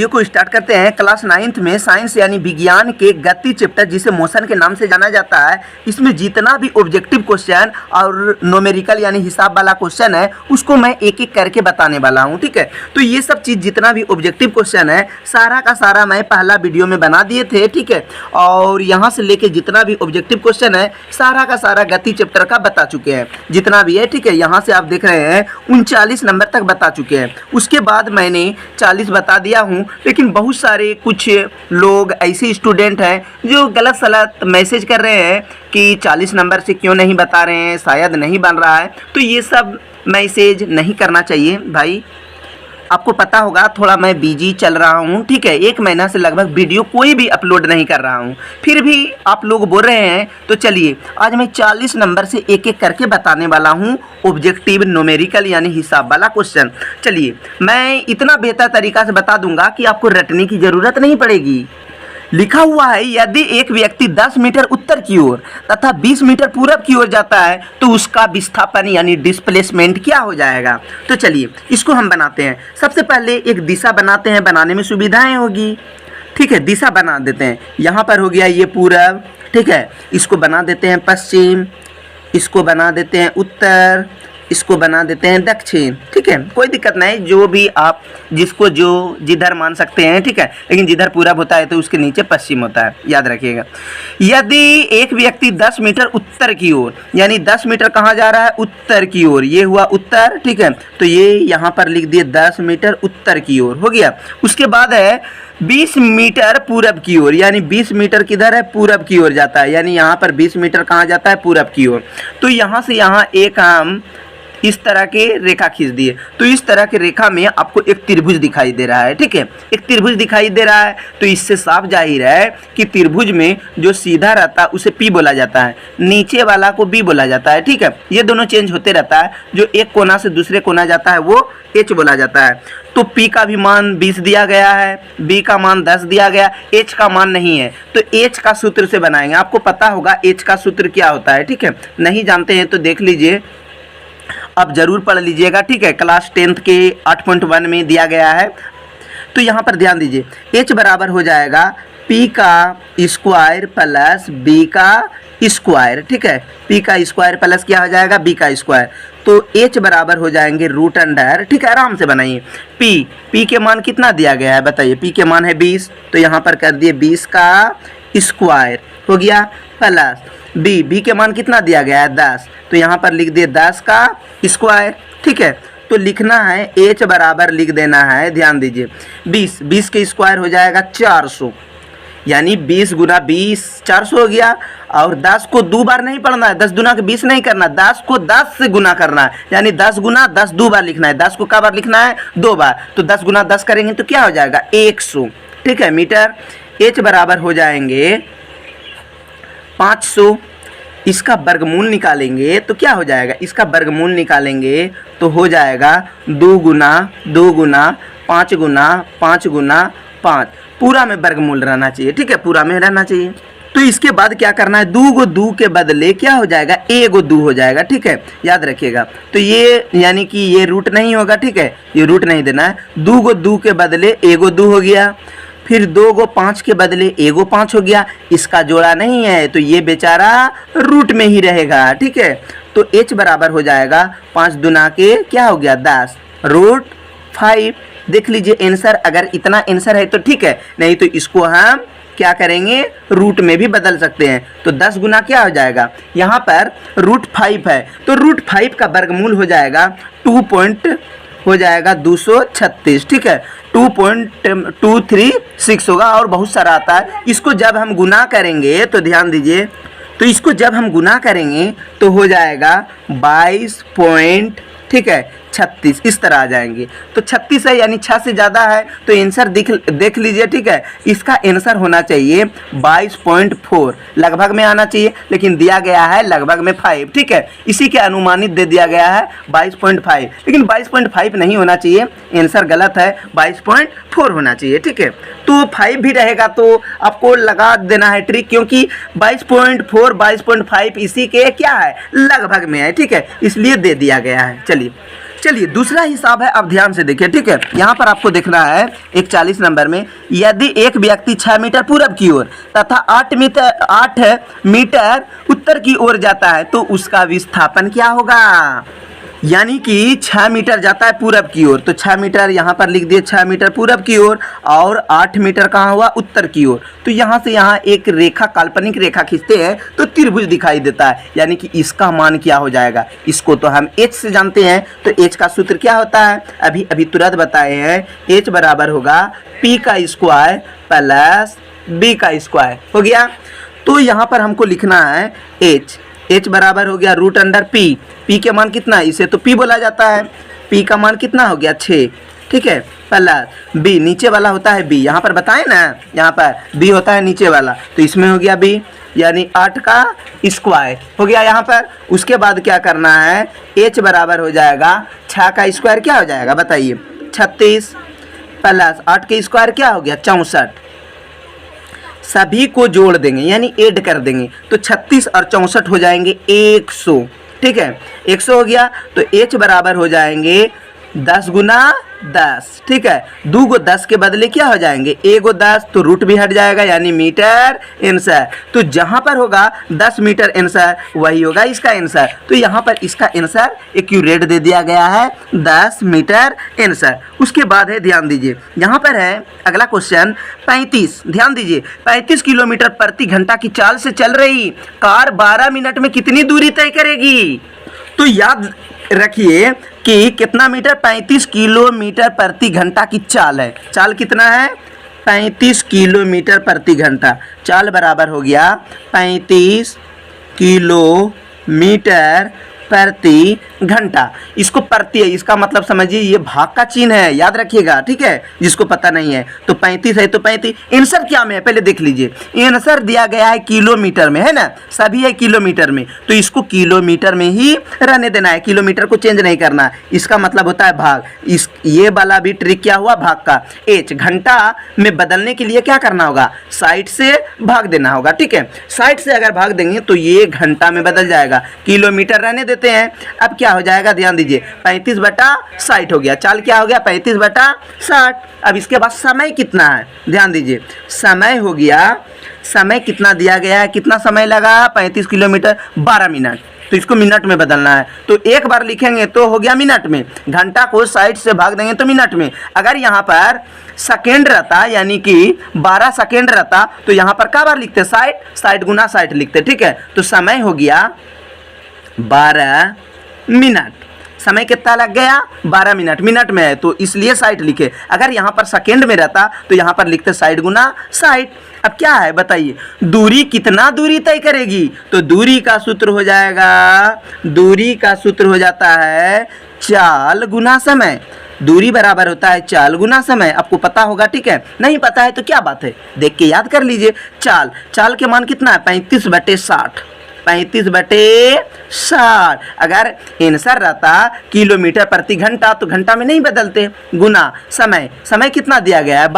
Video को start करते हैं। क्लास 9th में साइंस यानी विज्ञान के गति चैप्टर जिसे मोशन के नाम से जाना जाता है, इसमें जितना भी ऑब्जेक्टिव क्वेश्चन और न्यूमेरिकल यानी हिसाब वाला क्वेश्चन है उसको मैं एक एक करके बताने वाला हूं। ठीक है, तो ये सब चीज़ जितना भी ऑब्जेक्टिव क्वेश्चन है सारा का सारा मैं पहला वीडियो में बना दिए थे। ठीक है, और यहाँ से लेके जितना भी ऑब्जेक्टिव क्वेश्चन है सारा का सारा गति चैप्टर का बता चुके हैं जितना भी है। ठीक है, यहाँ से आप देख रहे हैं 39 नंबर तक बता चुके हैं। उसके बाद मैंने 40 बता दिया हूँ, लेकिन बहुत सारे कुछ लोग ऐसे स्टूडेंट हैं जो गलत सलत मैसेज कर रहे हैं कि 40 नंबर से क्यों नहीं बता रहे हैं, शायद नहीं बन रहा है। तो ये सब मैसेज नहीं करना चाहिए भाई। आपको पता होगा थोड़ा मैं बिजी चल रहा हूँ। ठीक है, 1 महीना से लगभग वीडियो कोई भी अपलोड नहीं कर रहा हूँ, फिर भी आप लोग बोल रहे हैं। तो चलिए आज मैं 40 नंबर से एक एक करके बताने वाला हूँ ऑब्जेक्टिव न्यूमेरिकल यानी हिसाब वाला क्वेश्चन। चलिए मैं इतना बेहतर तरीका से बता दूंगा कि आपको रटने की ज़रूरत नहीं पड़ेगी। लिखा हुआ है यदि एक व्यक्ति 10 मीटर उत्तर की ओर तथा 20 मीटर पूरब की ओर जाता है तो उसका विस्थापन यानी डिस्प्लेसमेंट क्या हो जाएगा। तो चलिए इसको हम बनाते हैं। सबसे पहले एक दिशा बनाते हैं, बनाने में सुविधाएं होगी। ठीक है, दिशा बना देते हैं। यहाँ पर हो गया ये पूरब। ठीक है, इसको बना देते हैं पश्चिम, इसको बना देते हैं उत्तर, इसको बना देते हैं दक्षिण। ठीक है, कोई दिक्कत नहीं, जो भी आप जिसको जो जिधर मान सकते हैं। ठीक है, लेकिन जिधर पूरब होता है तो उसके नीचे पश्चिम होता है, याद रखिएगा। यदि एक व्यक्ति 10 मीटर उत्तर की ओर, यानी 10 मीटर कहाँ जा रहा है, उत्तर की ओर, ये हुआ उत्तर। ठीक है, तो ये यहाँ पर लिख दिए 10 मीटर उत्तर की ओर, हो गया। उसके बाद है 20 मीटर पूरब की ओर, यानी 20 मीटर किधर है, पूरब की ओर जाता है, यानी यहाँ पर 20 मीटर कहाँ जाता है, पूरब की ओर। तो यहाँ से यहाँ एक हम इस तरह के रेखा खींच दिए। तो इस तरह के रेखा में आपको एक त्रिभुज दिखाई दे रहा है। ठीक है, एक त्रिभुज दिखाई दे रहा है, तो इससे साफ जाहिर है कि त्रिभुज में जो सीधा रहता है उसे P बोला जाता है, नीचे वाला को B बोला जाता है। ठीक है, ये दोनों चेंज होते रहता है, जो एक कोना से दूसरे कोना जाता है वो H बोला जाता है। तो P का भी मान 20 दिया गया है, B का मान 10 दिया गया, H का मान नहीं है, तो H का सूत्र से बनाएंगे। आपको पता होगा H का सूत्र क्या होता है। ठीक है, नहीं जानते हैं तो देख लीजिए, आप जरूर पढ़ लीजिएगा। ठीक है, क्लास 10th के 8.1 में दिया गया है। तो यहाँ पर ध्यान दीजिए, H बराबर हो जाएगा P का स्क्वायर प्लस B का स्क्वायर। ठीक है, P का स्क्वायर प्लस क्या हो जाएगा, B का स्क्वायर। तो H बराबर हो जाएंगे रूट अंडर। ठीक है, आराम से बनाइए। P के मान कितना दिया गया है बताइए, P के मान है 20, तो यहाँ पर कर दिए 20 का स्क्वायर हो गया, प्लस B के मान कितना दिया गया है 10, तो यहाँ पर लिख दिए 10 का स्क्वायर। ठीक है, तो लिखना है H बराबर लिख देना है, ध्यान दीजिए 20 के स्क्वायर हो जाएगा 400, यानी 20 गुना 20 400 हो गया। और 10 को 2 बार नहीं पढ़ना है, 10 गुना के 20 नहीं करना, 10 को 10 से गुना करना है, यानी 10 गुना 10 2 बार लिखना है। 10 को क्या बार लिखना है, 2 बार, तो 10 गुना 10 करेंगे तो क्या हो जाएगा 100। ठीक है, मीटर। H बराबर हो जाएंगे 500। इसका वर्गमूल निकालेंगे तो क्या हो जाएगा, इसका वर्गमूल निकालेंगे तो हो जाएगा 2 गुना 2 गुना 5 गुना 5 गुना 5, पूरा में वर्गमूल रहना चाहिए। ठीक है, पूरा में रहना चाहिए। तो इसके बाद क्या करना है, 2 को 2 के बदले क्या हो जाएगा, 1 को 2 हो जाएगा। ठीक है, याद रखिएगा। तो ये यानी कि ये रूट नहीं होगा। ठीक है, ये रूट नहीं देना है। 2 को 2 के बदले 1 को 2 हो गया, फिर 2 को 5 के बदले 1 को 5 हो गया। इसका जोड़ा नहीं है तो ये बेचारा रूट में ही रहेगा। ठीक है, तो H बराबर हो जाएगा 5 दुना के क्या हो गया 10 रूट 5। देख लीजिए आंसर, अगर इतना आंसर है तो ठीक है, नहीं तो इसको हम क्या करेंगे, रूट में भी बदल सकते हैं। तो 10 गुना क्या हो जाएगा, यहाँ पर रूट 5 है तो रूट 5 का वर्गमूल हो जाएगा 236। ठीक है, 2.236 होगा, और बहुत सारा आता है। इसको जब हम गुना करेंगे तो ध्यान दीजिए, तो इसको जब हम गुना करेंगे तो हो जाएगा 22 पॉइंट, ठीक है 36, इस तरह आ जाएंगे। तो 36 है यानी 6 से ज़्यादा है, तो आंसर देख लीजिए। ठीक है, इसका आंसर होना चाहिए 22.4, लगभग में आना चाहिए, लेकिन दिया गया है लगभग में 5। ठीक है, इसी के अनुमानित दे दिया गया है 22.5, लेकिन 22.5 नहीं होना चाहिए, आंसर गलत है, 22.4 होना चाहिए। ठीक है, तो 5 भी रहेगा तो आपको लगा देना है ट्रिक, क्योंकि 22.4 22.5 इसी के क्या है, लगभग में है। ठीक है, इसलिए दे दिया गया है। चलिए चलिए दूसरा हिसाब है, अब ध्यान से देखिए, ठीक है। यहाँ पर आपको देखना है 41 नंबर में, यदि एक व्यक्ति 6 मीटर पूरब की ओर तथा 8 मीटर उत्तर की ओर जाता है तो उसका विस्थापन क्या होगा। यानी कि 6 मीटर जाता है पूरब की ओर, तो 6 मीटर यहाँ पर लिख दिए, 6 मीटर पूरब की ओर, और 8 मीटर कहाँ हुआ, उत्तर की ओर। तो यहाँ से यहाँ एक रेखा, काल्पनिक रेखा खींचते हैं तो त्रिभुज दिखाई देता है, यानी कि इसका मान क्या हो जाएगा। इसको तो हम h से जानते हैं, तो h का सूत्र क्या होता है, अभी तुरंत बताए हैं, h बराबर होगा p का स्क्वायर प्लस b का स्क्वायर, हो गया। तो यहाँ पर हमको लिखना है h बराबर हो गया रूट अंडर p के मान कितना है, इसे तो p बोला जाता है, p का मान कितना हो गया 6, ठीक है, प्लस b, नीचे वाला होता है b, यहाँ पर बताए ना, यहाँ पर b होता है नीचे वाला, तो इसमें हो गया b, यानी 8 का स्क्वायर हो गया यहाँ पर। उसके बाद क्या करना है, h बराबर हो जाएगा 6 का स्क्वायर क्या हो जाएगा बताइए, 36, प्लस 8 के स्क्वायर क्या हो गया 64, सभी को जोड़ देंगे यानी ऐड कर देंगे, तो 36 और 64 हो जाएंगे 100, ठीक है, 100 हो गया। तो h बराबर हो जाएंगे 10 गुना 10, ठीक है, 2 को 10 के बदले क्या हो जाएंगे, 1 को 10, तो रूट भी हट जाएगा यानी मीटर आंसर। तो जहाँ पर होगा 10 मीटर आंसर वही होगा इसका आंसर, तो यहाँ पर इसका आंसर एक्यूरेट दे दिया गया है 10 मीटर आंसर। उसके बाद है, ध्यान दीजिए, यहाँ पर है अगला क्वेश्चन 35, ध्यान दीजिए, 35 किलोमीटर प्रति घंटा की चाल से चल रही कार 12 मिनट में कितनी दूरी तय करेगी। तो याद रखिए कि कितना मीटर, 35 किलोमीटर प्रति घंटा की चाल है, चाल कितना है 35 किलोमीटर प्रति घंटा, चाल बराबर हो गया 35 किलोमीटर प्रति घंटा। इसको प्रति है, इसका मतलब समझिए ये भाग का चिन्ह है, याद रखिएगा, ठीक है, जिसको पता नहीं है। तो 35 है तो 35, आंसर क्या में है पहले देख लीजिए, आंसर दिया गया है किलोमीटर में, है ना, सभी है किलोमीटर में, तो इसको किलोमीटर में ही रहने देना है, किलोमीटर को चेंज नहीं करना। इसका मतलब होता है भाग, इस ये वाला भी ट्रिक क्या हुआ भाग का। h घंटा में बदलने के लिए क्या करना होगा, 60 से भाग देना होगा, ठीक है, 60 से अगर भाग देंगे तो ये घंटा में बदल जाएगा, किलोमीटर रहने देते हैं। अब क्या हो जाएगा, ध्यान दीजिए, 35/60 हो गया, चाल क्या हो गया 35/60। अब इसके बाद समय कितना है, ध्यान दीजिए, समय हो गया, समय कितना दिया गया है, कितना समय लगा 35 किलोमीटर 12 मिनट, तो इसको मिनट में बदलना है, तो एक बार लिखेंगे तो हो गया मिनट में, घंटा को 60 से भाग देंगे तो मिनट में। अगर यहाँ पर सेकेंड रहता यानी कि 12 सेकेंड रहता तो यहाँ पर क्या बार लिखते 60 गुना 60 लिखते, ठीक है। तो समय हो गया 12 मिनट, समय कितना लग गया 12 मिनट, मिनट में है तो इसलिए 60 लिखे। अगर यहाँ पर सेकेंड में रहता तो यहाँ पर लिखते 60 गुना 60। अब क्या है बताइए, दूरी कितना दूरी तय करेगी, तो दूरी का सूत्र हो जाएगा, दूरी का सूत्र हो जाता है चाल गुना समय, दूरी बराबर होता है चाल गुना समय। आपको पता होगा, ठीक है, नहीं पता है तो क्या बात है, देख के याद कर लीजिए। चाल के मान कितना है 35/60, 35/60। अगर आंसर रहता किलोमीटर प्रति घंटा तो घंटा में नहीं बदलते, गुना समय कितना दिया गया है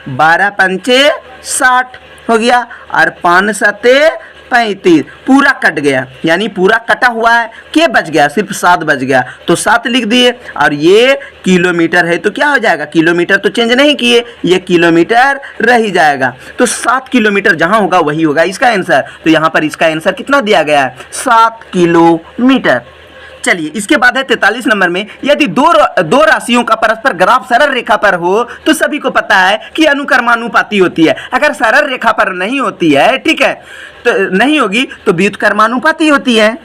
12 पंचे 60 हो गया, और 5 सते 35, पूरा कट गया यानी पूरा कटा हुआ है, क्या बच गया सिर्फ 7 बच गया, तो 7 लिख दिए। और ये किलोमीटर है तो क्या हो जाएगा, किलोमीटर तो चेंज नहीं किए, ये किलोमीटर रह ही जाएगा, तो 7 किलोमीटर जहां होगा वही होगा इसका आंसर। तो यहाँ पर इसका आंसर कितना दिया गया है 7 किलोमीटर। चलिए इसके बाद है 43 नंबर में, यदि दो राशियों का परस्पर ग्राफ सरल रेखा पर हो तो सभी को पता है कि अनुक्रमानुपाती होती है। अगर सरल रेखा पर नहीं होती है, ठीक है, तो नहीं होगी तो व्युत्क्रमानुपाती होती है।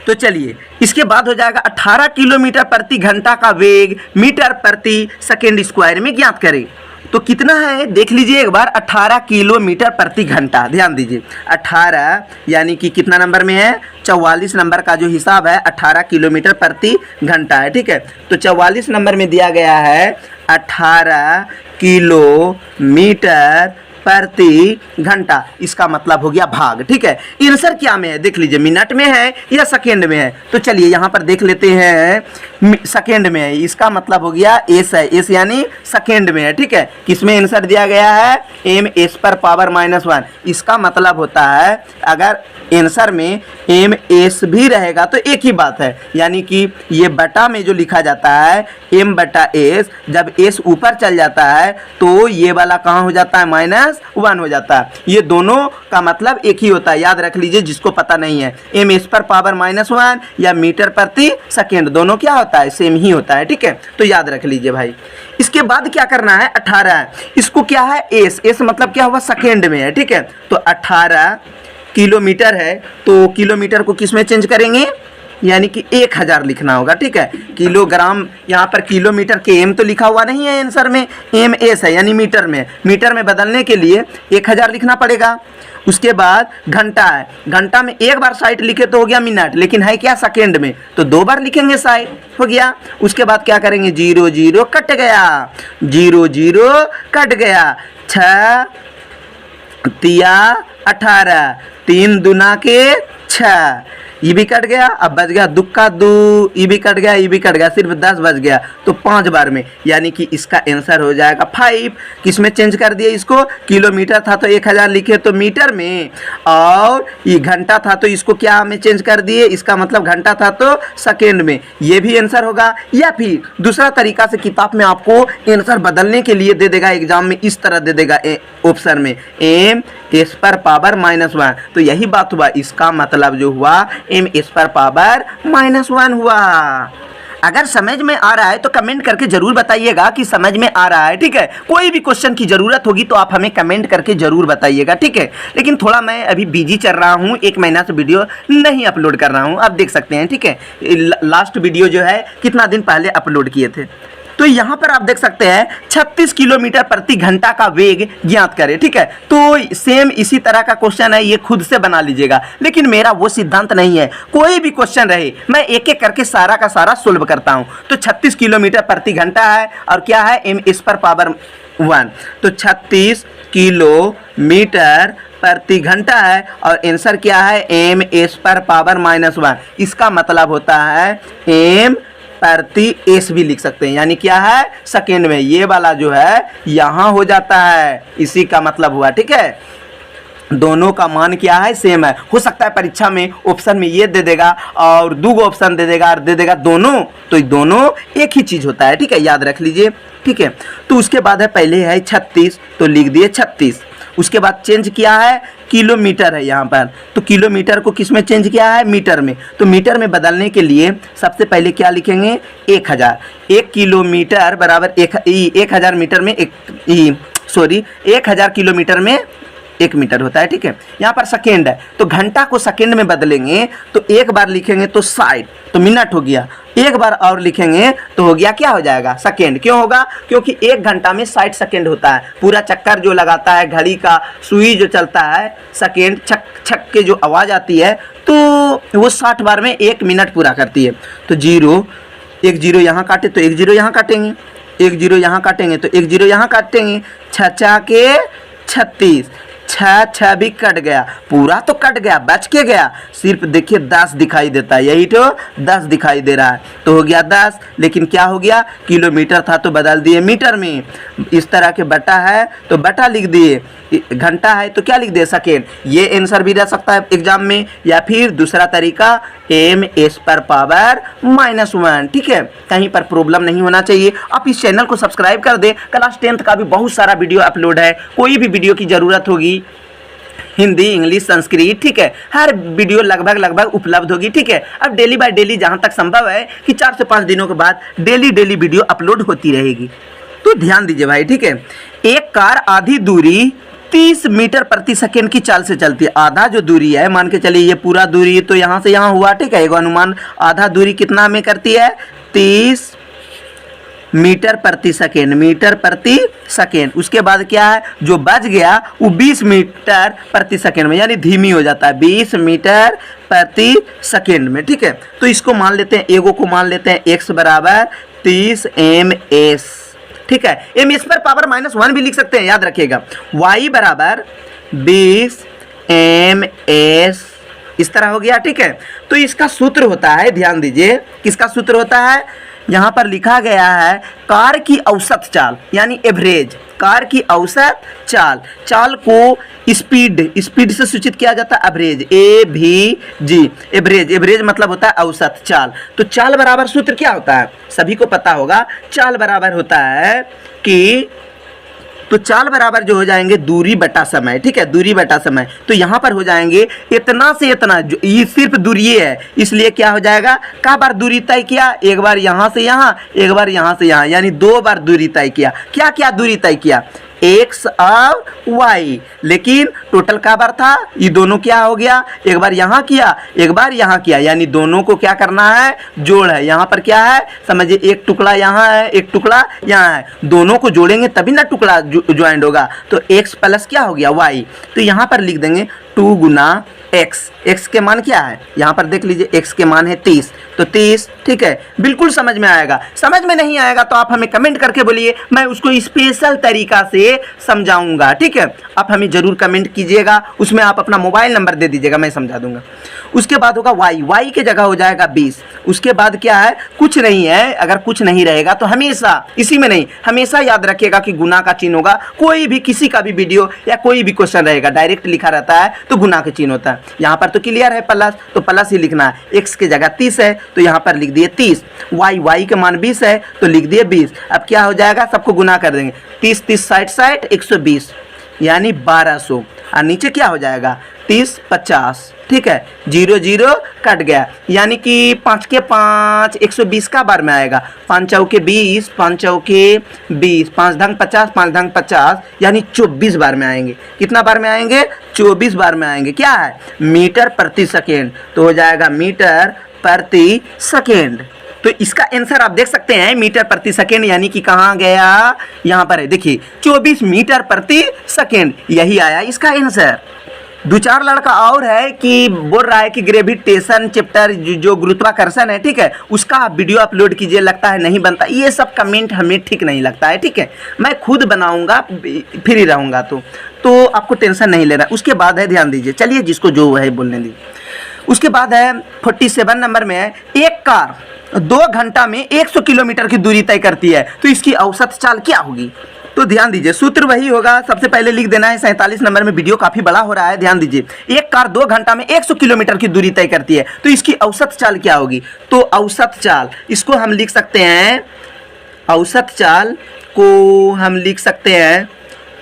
तो चलिए इसके बाद हो जाएगा 18 किलोमीटर प्रति घंटा का वेग मीटर प्रति सेकेंड स्क्वायर में ज्ञात करें। तो कितना है देख लीजिए एक बार, 18 किलोमीटर प्रति घंटा, ध्यान दीजिए 18 यानी कि कितना नंबर में है 44 नंबर का जो हिसाब है 18 किलोमीटर प्रति घंटा है, ठीक है। तो 44 नंबर में दिया गया है 18 किलोमीटर प्रति घंटा, इसका मतलब हो गया भाग। ठीक है, आंसर क्या में है देख लीजिए, मिनट में है या सेकेंड में है। तो चलिए यहाँ पर देख लेते हैं, सेकेंड में है, इसका मतलब हो गया एस है, एस यानी सेकेंड में है। ठीक है, किसमें आंसर दिया गया है, एम एस पर पावर -1। इसका मतलब होता है अगर आंसर में एम एस भी रहेगा तो एक ही बात है, यानी कि ये बटा में जो लिखा जाता है एम बटा एस, जब एस ऊपर चल जाता है तो ये वाला कहाँ हो जाता है, -1 हो जाता है। ये दोनों का मतलब एक ही होता है, याद रख लीजिए जिसको पता नहीं है। एम एस पर पावर -1 या मीटर प्रति सेकेंड, दोनों क्या होता है, सेम ही होता है। ठीक है, तो याद रख लीजिए भाई। इसके बाद क्या करना है, 18, इसको क्या है, एस, एस मतलब क्या हुआ, सेकेंड में है। ठीक है, तो 18 किलोमीटर है, तो किलोमीटर को किस में चेंज करेंगे, यानी कि 1000 लिखना होगा। ठीक है, किलोग्राम, यहाँ पर किलोमीटर के एम तो लिखा हुआ नहीं है आंसर में, एम एस है यानी मीटर में, मीटर में बदलने के लिए 1000 लिखना पड़ेगा। उसके बाद घंटा है, घंटा में एक बार साइड लिखे तो हो गया मिनट, लेकिन है क्या सेकेंड में, तो 2 बार लिखेंगे साइड, हो गया। उसके बाद क्या करेंगे, 0 0 कट गया, 0 0 कट गया, 6 तिया 18, 3 दूना के 6, ये भी कट गया, अब बच गया दुक्का दू, ये भी कट गया, ये भी कट गया, सिर्फ 10 बच गया, तो 5 बार में, यानी कि इसका आंसर हो जाएगा 5। किस में चेंज कर दिए इसको, किलोमीटर था तो 1000 लिखे तो मीटर में, और ये घंटा था तो इसको क्या में चेंज कर दिए, इसका मतलब घंटा था तो सेकेंड में, ये भी आंसर होगा। या फिर दूसरा तरीका से किताब में आपको आंसर बदलने के लिए दे देगा, एग्जाम में इस तरह दे देगा ऑप्शन में, एम एस पर पावर -1, तो यही बात हुआ, इसका मतलब जो हुआ एम एस पर पावर -1 हुआ। अगर समझ में आ रहा है तो कमेंट करके जरूर बताइएगा कि समझ में आ रहा है। ठीक है, कोई भी क्वेश्चन की जरूरत होगी तो आप हमें कमेंट करके जरूर बताइएगा। ठीक है, लेकिन थोड़ा मैं अभी बिजी चल रहा हूँ, 1 महीना से वीडियो नहीं अपलोड कर रहा हूँ, आप देख सकते हैं। ठीक है, लास्ट वीडियो जो है कितना दिन पहले अपलोड किए थे। तो यहाँ पर आप देख सकते हैं 36 किलोमीटर प्रति घंटा का वेग ज्ञात करें। ठीक है, तो सेम इसी तरह का क्वेश्चन है, ये खुद से बना लीजिएगा, लेकिन मेरा वो सिद्धांत नहीं है, कोई भी क्वेश्चन रहे मैं एक एक करके सारा का सारा सोल्व करता हूँ। तो 36 किलोमीटर प्रति घंटा है और क्या है, एम एस पर पावर 1, तो 36 किलोमीटर प्रति घंटा है और आंसर क्या है, एम एस पर पावर -1। इसका मतलब होता है एम प्रति एस भी लिख सकते हैं, यानी क्या है, सेकेंड में, ये वाला जो है यहाँ हो जाता है, इसी का मतलब हुआ। ठीक है, दोनों का मान क्या है, सेम है। हो सकता है परीक्षा में ऑप्शन में ये दे देगा और 2 ऑप्शन दे देगा और दे देगा दोनों, तो दोनों एक ही चीज होता है। ठीक है, याद रख लीजिए। ठीक है, तो उसके बाद है पहले है 36, तो लिख दिए 36। उसके बाद चेंज किया है, किलोमीटर है यहाँ पर, तो किलोमीटर को किस में चेंज किया है, मीटर में। तो मीटर में बदलने के लिए सबसे पहले क्या लिखेंगे, 1000। 1 किलोमीटर बराबर 1000 मीटर में 1000 किलोमीटर में 1 मीटर होता है। ठीक है, यहाँ पर सेकेंड है, तो घंटा को सेकेंड में बदलेंगे तो एक बार लिखेंगे तो 60, तो मिनट हो गया। एक बार और लिखेंगे तो हो गया, क्या हो जाएगा, सेकेंड। क्यों होगा, क्योंकि 1 घंटा में 60 सेकेंड होता है, पूरा चक्कर जो लगाता है घड़ी का सुई जो चलता है, सेकेंड छक छक के जो आवाज़ आती है, तो वो 60 बार में 1 मिनट पूरा करती है। तो 1 0 यहाँ काटे तो 1 0 यहाँ काटेंगे, 1 0 यहाँ काटेंगे तो 1 0 यहाँ काटेंगे, 6 के 36, 6 भी कट गया, पूरा तो कट गया, बच के गया, सिर्फ देखिए 10 दिखाई देता है, यही तो 10 दिखाई दे रहा है, तो हो गया 10। लेकिन क्या हो गया, किलोमीटर था तो बदल दिए मीटर में, इस तरह के बटा है तो बटा लिख दिए, घंटा है तो क्या लिख दिए, सेकेंड। ये आंसर भी रह सकता है एग्जाम में, या फिर दूसरा तरीका एम एस पर पावर -1। ठीक है, कहीं पर प्रॉब्लम नहीं होना चाहिए। आप इस चैनल को सब्सक्राइब कर दें, क्लास 10th का भी बहुत सारा वीडियो अपलोड है, कोई भी वीडियो की ज़रूरत होगी, हिंदी, इंग्लिश, संस्कृत, ठीक है, हर वीडियो लगभग उपलब्ध होगी। ठीक है, अब डेली बाय डेली जहाँ तक संभव है कि 4 से 5 दिनों के बाद डेली वीडियो अपलोड होती रहेगी, तो ध्यान दीजिए भाई। ठीक है, एक कार आधी दूरी 30 मीटर प्रति सेकेंड की चाल से चलती है। आधा जो दूरी है, मान के चलिए ये पूरा दूरी तो यहाँ से यहाँ हुआ। ठीक है, एक अनुमान, आधा दूरी कितना में करती है, 30 मीटर प्रति सेकेंड, मीटर प्रति सेकेंड। उसके बाद क्या है, जो बच गया वो 20 मीटर प्रति सेकेंड में, यानी धीमी हो जाता है, 20 मीटर प्रति सेकेंड में। ठीक है, तो इसको मान लेते हैं, एगो को मान लेते हैं x बराबर 30 ms, ठीक है। m स्क्वायर पावर -1 भी लिख सकते हैं, याद रखिएगा। y बराबर 20 ms इस तरह हो गया, ठीक है। तो इसका सूत्र होता है, ध्यान दीजिए, किसका सूत्र होता है, यहाँ पर लिखा गया है कार की औसत चाल यानी एवरेज, कार की औसत चाल, चाल को स्पीड से सूचित किया जाता है एवरेज, AVG, एवरेज मतलब होता है औसत चाल। तो चाल बराबर सूत्र क्या होता है, सभी को पता होगा, चाल बराबर होता है कि, तो चाल बराबर जो हो जाएंगे दूरी बटा समय, ठीक है, दूरी बटा समय। तो यहाँ पर हो जाएंगे इतना से इतना, जो ये सिर्फ दूरी है, इसलिए क्या हो जाएगा, का बार दूरी तय किया, एक बार यहाँ से यहाँ, एक बार यहाँ से यहाँ, यानी 2 बार दूरी तय किया। क्या क्या दूरी तय किया, x और y, लेकिन टोटल का बार था, ये दोनों क्या हो गया, एक बार यहाँ किया, एक बार यहाँ किया, यानी दोनों को क्या करना है, जोड़ है। यहाँ पर क्या है, समझिए एक टुकड़ा यहाँ है, एक टुकड़ा यहाँ है, दोनों को जोड़ेंगे तभी ना टुकड़ा ज्वाइंट होगा। तो x प्लस क्या हो गया y, तो यहाँ पर लिख देंगे 2 गुना x के मान क्या है, यहाँ पर देख लीजिए x के मान है 30, तो 30, ठीक है। बिल्कुल समझ में आएगा, समझ में नहीं आएगा तो आप हमें कमेंट करके बोलिए, मैं उसको स्पेशल तरीका से समझाऊंगा, ठीक है। आप हमें जरूर कमेंट कीजिएगा, उसमें आप अपना मोबाइल नंबर दे दीजिएगा, मैं समझा दूंगा। उसके बाद होगा y के जगह हो जाएगा 20। उसके बाद क्या है, कुछ नहीं है, अगर कुछ नहीं रहेगा तो हमेशा, इसी में नहीं, हमेशा याद रखिएगा कि गुना का चिन्ह होगा। कोई भी किसी का भी वीडियो या कोई भी क्वेश्चन रहेगा, डायरेक्ट लिखा रहता है तो गुना का चिन्ह होता है। यहाँ पर तो क्लियर है प्लस, तो प्लस ही लिखना है। x के जगह 30 है तो यहाँ पर लिख दिए 30, y के मान 20 है तो लिख दिए 20। अब क्या हो जाएगा, सबको गुना कर देंगे, 30 30 60 60 120 यानी 1200, और नीचे क्या हो जाएगा 30 50, ठीक है, 0 0 कट गया, यानी कि 5 के 5 120 का बार में आएगा, 5 चौके 20, 5 चौके 20, 5 ढंग 50, 5 ढंग 50, यानी 24 बार में आएंगे। कितना बार में आएंगे, 24 बार में आएंगे। क्या है, मीटर प्रति सेकेंड, तो हो जाएगा मीटर प्रति सेकेंड। तो इसका आंसर आप देख सकते हैं, मीटर प्रति सेकेंड, यानी कि कहाँ गया, यहाँ पर है, देखिए 24 मीटर प्रति सेकेंड, यही आया इसका आंसर। 2-4 लड़का और है कि बोल रहा है कि ग्रेविटेशन चैप्टर जो गुरुत्वाकर्षण है, ठीक है, उसका आप वीडियो अपलोड कीजिए, लगता है नहीं बनता। ये सब कमेंट हमें ठीक नहीं लगता है, ठीक है, मैं खुद बनाऊंगा, फ्री रहूंगा तो आपको टेंशन नहीं लेना। उसके बाद है, ध्यान दीजिए, चलिए जिसको जो है बोलने दीजिए। उसके बाद है 47 नंबर में है, एक कार 2 घंटा में 100 किलोमीटर की दूरी तय करती है, तो इसकी औसत चाल क्या होगी। तो ध्यान दीजिए, सूत्र वही होगा, सबसे पहले लिख देना है। 47 नंबर में वीडियो काफी बड़ा हो रहा है, ध्यान दीजिए। एक कार 2 घंटा में 100 किलोमीटर की दूरी तय करती है, तो इसकी औसत चाल क्या होगी। तो औसत चाल, इसको हम लिख सकते हैं, औसत चाल को हम लिख सकते हैं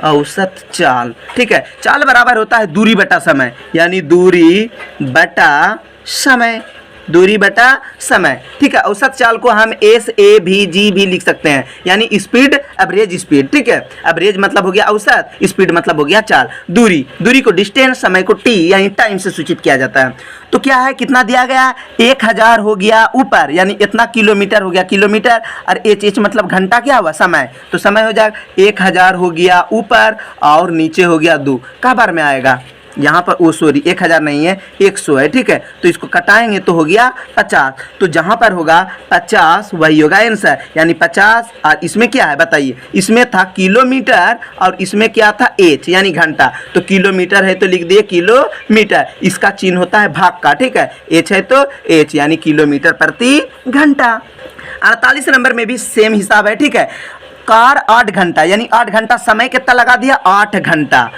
औसत चाल, ठीक है। चाल बराबर होता है दूरी बटा समय, यानी दूरी बटा समय, दूरी बटा समय, ठीक है। औसत चाल को हम SAVG भी लिख सकते हैं, यानी स्पीड एवरेज स्पीड, ठीक है। एवरेज मतलब हो गया औसत, स्पीड मतलब हो गया चाल। दूरी को डिस्टेंस, समय को T यानी टाइम से सूचित किया जाता है। तो क्या है, कितना दिया गया, 1000 हो गया ऊपर, यानी इतना किलोमीटर हो गया किलोमीटर, और HH मतलब घंटा, क्या हुआ समय, तो समय हो जाएगा 1000 हो गया ऊपर और नीचे हो गया 2, का बार में आएगा, यहाँ पर ओ सॉरी 1000 नहीं है 100 है, ठीक है। तो इसको कटाएंगे तो हो गया 50, तो जहाँ पर होगा 50 वही होगा आंसर, यानी 50। और इसमें क्या है बताइए, इसमें था किलोमीटर और इसमें क्या था H यानी घंटा, तो किलोमीटर है तो लिख दिए किलोमीटर, इसका चिन्ह होता है भाग का, ठीक है। H है तो H यानी किलोमीटर प्रति घंटा। 48 नंबर में भी सेम हिसाब है, ठीक है। कार 8 घंटा, यानी 8 घंटा, समय कितना लगा दिया, 8 घंटा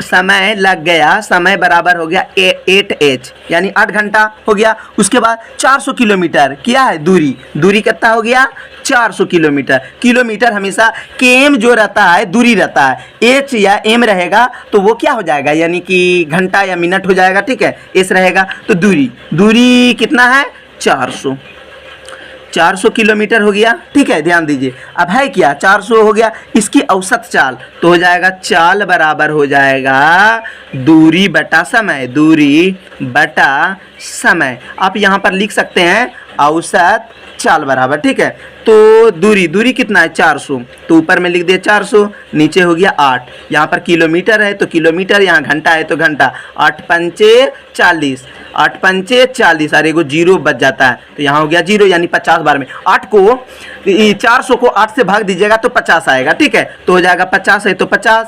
समय लग गया, समय बराबर हो गया 8H यानी 8 घंटा हो गया। उसके बाद 400 किलोमीटर क्या है, दूरी कितना हो गया 400 किलोमीटर। किलोमीटर हमेशा km जो रहता है दूरी रहता है, H या M रहेगा तो वो क्या हो जाएगा, यानी कि घंटा या मिनट हो जाएगा, ठीक है। S रहेगा तो दूरी कितना है 400 किलोमीटर हो गया, ठीक है। ध्यान दीजिए, अब है क्या 400 हो गया, इसकी औसत चाल तो हो जाएगा, चाल बराबर हो जाएगा दूरी बटा समय, दूरी बटा समय। आप यहाँ पर लिख सकते हैं औसत चाल बराबर, ठीक है। तो दूरी कितना है 400, तो ऊपर में लिख दिया 400, नीचे हो गया 8। यहाँ पर किलोमीटर है तो किलोमीटर, यहाँ घंटा है तो घंटा। 8 पंचे 40, 8 पंचे 40 और एगो जीरो बच जाता है तो यहाँ हो गया जीरो, यानी 50 बार में 8 को 400 को 8 से भाग दीजिएगा तो 50 आएगा, ठीक है। तो हो जाएगा 50 है तो 50,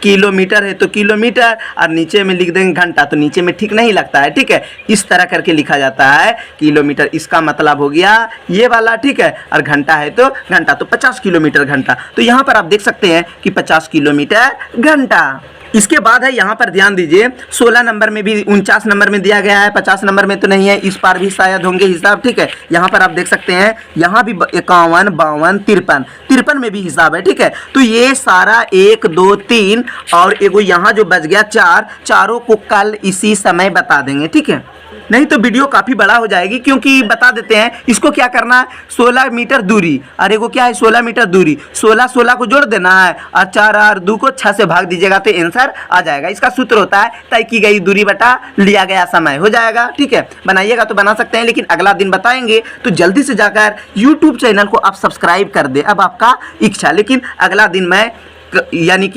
किलोमीटर है तो किलोमीटर, और नीचे में लिख देंगे घंटा, तो नीचे में ठीक नहीं लगता है, ठीक है। इस तरह करके लिखा जाता है किलोमीटर, इसका मतलब हो गया ये वाला, ठीक है। और घंटा है तो घंटा, तो 50 किलोमीटर घंटा। तो यहाँ पर आप देख सकते हैं कि 50 किलोमीटर घंटा। इसके बाद है यहाँ पर ध्यान दीजिए, 16 नंबर में भी 49 नंबर में दिया गया है, 50 नंबर में तो नहीं है, इस पार भी शायद होंगे हिसाब, ठीक है। यहाँ पर आप देख सकते हैं, यहाँ भी 51, 52, 53, 53 में भी हिसाब है, ठीक है। तो ये सारा 1, 2, 3 और एगो यहाँ जो बच गया 4, चारों को कल इसी समय बता देंगे, ठीक है। नहीं तो वीडियो काफ़ी बड़ा हो जाएगी, क्योंकि बता देते हैं इसको क्या करना है। 16 मीटर दूरी, अरे को क्या है 16 मीटर दूरी, 16 को जोड़ देना है और 4 और 2 को 6 से भाग दीजिएगा तो आंसर आ जाएगा। इसका सूत्र होता है तय की गई दूरी बटा लिया गया समय, हो जाएगा, ठीक है। बनाइएगा तो बना सकते हैं, लेकिन अगला दिन बताएंगे, तो जल्दी से जाकर यूट्यूब चैनल को आप सब्सक्राइब कर दे। अब आपका इच्छा, लेकिन अगला दिन मैं यानी कि